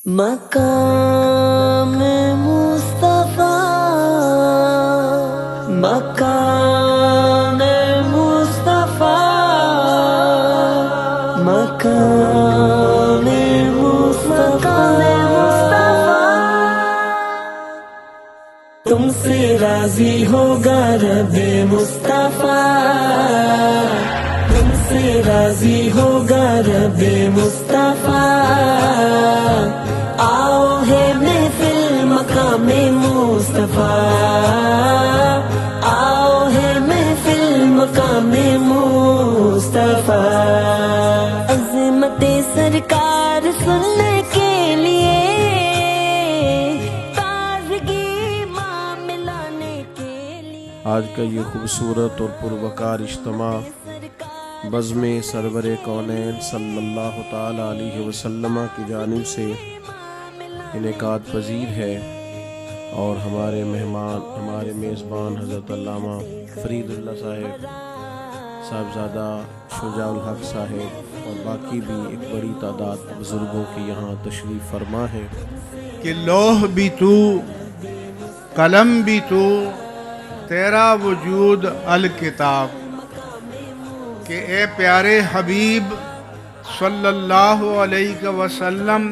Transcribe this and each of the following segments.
مقام مصطفیٰ، مقام مصطفیٰ، مقام مصطفیٰ، تم سے راضی ہوگا رب مصطفیٰ، تم سے راضی ہوگا رب مصطفیٰ، آؤ ہے محفل مقام مصطفیٰ، آؤ ہے محفل مقام مصطفیٰ، عظمت سرکار سننے کے لیے، تازگی ماں ملانے کے لیے۔ آج کا یہ خوبصورت اور پروقار اجتماع بزم سرور کونین صلی اللہ تعالی علیہ وسلم کی جانب سے انعقاد پذیر ہے، اور ہمارے مہمان، ہمارے میزبان حضرت علامہ فرید اللہ صاحبزادہ شجاع الحق صاحب اور باقی بھی ایک بڑی تعداد بزرگوں کی یہاں تشریف فرما ہے کہ لوح بھی تو، قلم بھی تو، تیرا وجود الکتاب، کہ اے پیارے حبیب صلی اللہ علیہ وسلم،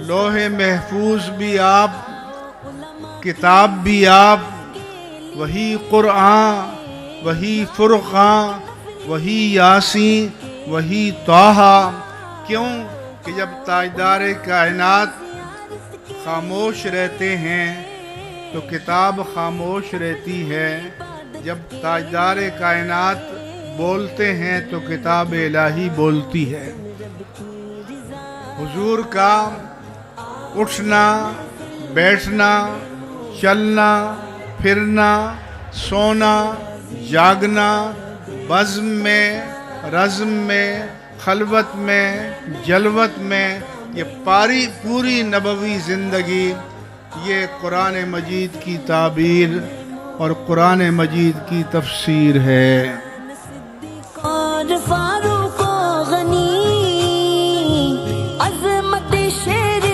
لوح محفوظ بھی آپ، کتاب بھی آپ، وہی قرآن، وہی فرقان، وہی یاسین، وہی طٰہٰ۔ کیوں کہ جب تاجدار کائنات خاموش رہتے ہیں تو کتاب خاموش رہتی ہے، جب تاجدار کائنات بولتے ہیں تو کتاب الہی بولتی ہے۔ حضور کا اٹھنا، بیٹھنا، چلنا، پھرنا، سونا، جاگنا، بزم میں، رزم میں، خلوت میں، جلوت میں، یہ پوری نبوی زندگی یہ قرآن مجید کی تعبیر اور قرآن مجید کی تفسیر ہے۔ اور فاروق و غنی، عظمت شیر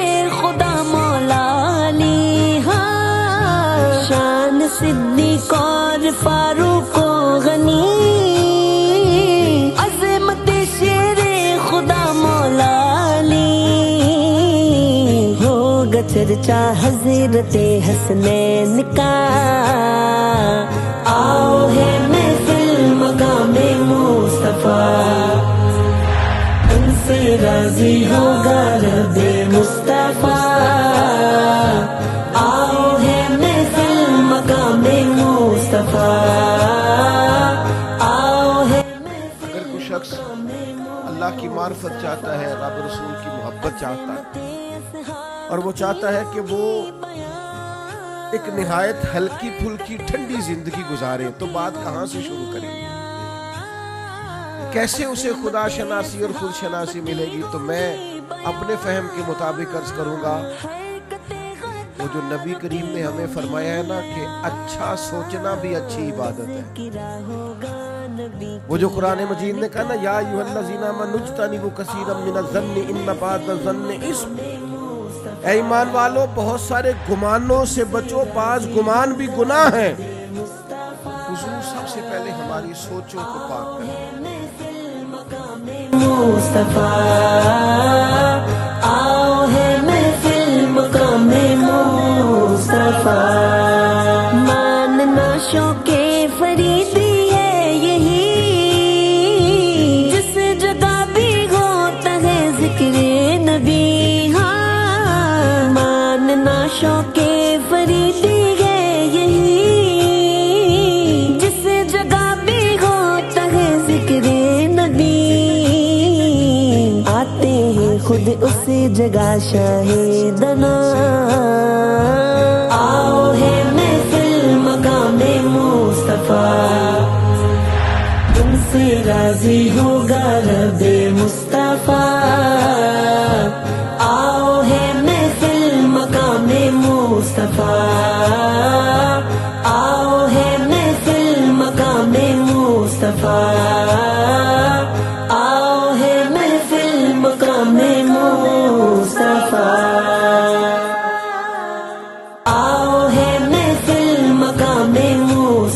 خدا مولا علی، ہاں شان صدیق اور فاروق و غنی، عظمت شیر خدا مولا علی، ہوگا چرچا حضرت حسنین کا، آؤ ہے محفل مقام مصطفیٰ، ان سے راضی ہوگا رب مصطفیٰ، آؤ ہے محفل مقام مصطفیٰ، آؤ ہے اگر کوئی شخص اللہ کی معرفت چاہتا ہے، رب رسول کی محبت چاہتا ہے، اور وہ چاہتا ہے کہ وہ ایک نہایت ہلکی پھلکی ٹھنڈی زندگی گزارے، تو بات کہاں سے شروع کریں گے؟ کیسے اسے خدا شناسی اور خود شناسی ملے گی؟ تو میں اپنے فہم کے مطابق عرض کروں گا، وہ جو نبی کریم نے ہمیں فرمایا ہے نا کہ اچھا سوچنا بھی اچھی عبادت ہے، وہ جو قرآن مجید نے کہا نا یا ایھا الذین آمنوا اجتنبوا کثیرا من الظن ان بعض الظن اثم، اے ایمان والو بہت سارے گمانوں سے بچو، بعض گمان بھی گناہ ہیں۔ حضور سب سے پہلے ہماری سوچوں کو پاک کریں۔ مصطفیٰ، آؤ ہے محفل مقام مصطفیٰ، ماننا شوق فریدی ہے یہی، جس جگہ بھی ہوتا ہے ذکر نبی، ہاں ماننا شوق فریدی ہے یہی، جس جگہ بھی ہوتا ہے ذکر نبی، آتے ہیں خود اس جگہ شاہدنا، آؤ ہے محفل مقام مصطفیٰ، تم سے راضی ہوگا رب مصطفیٰ، آؤ ہے محفل مقام مصطفیٰ، آؤ ہے محفل مقام مصطفیٰ، آؤ ہے محفل مقام مصطفیٰ۔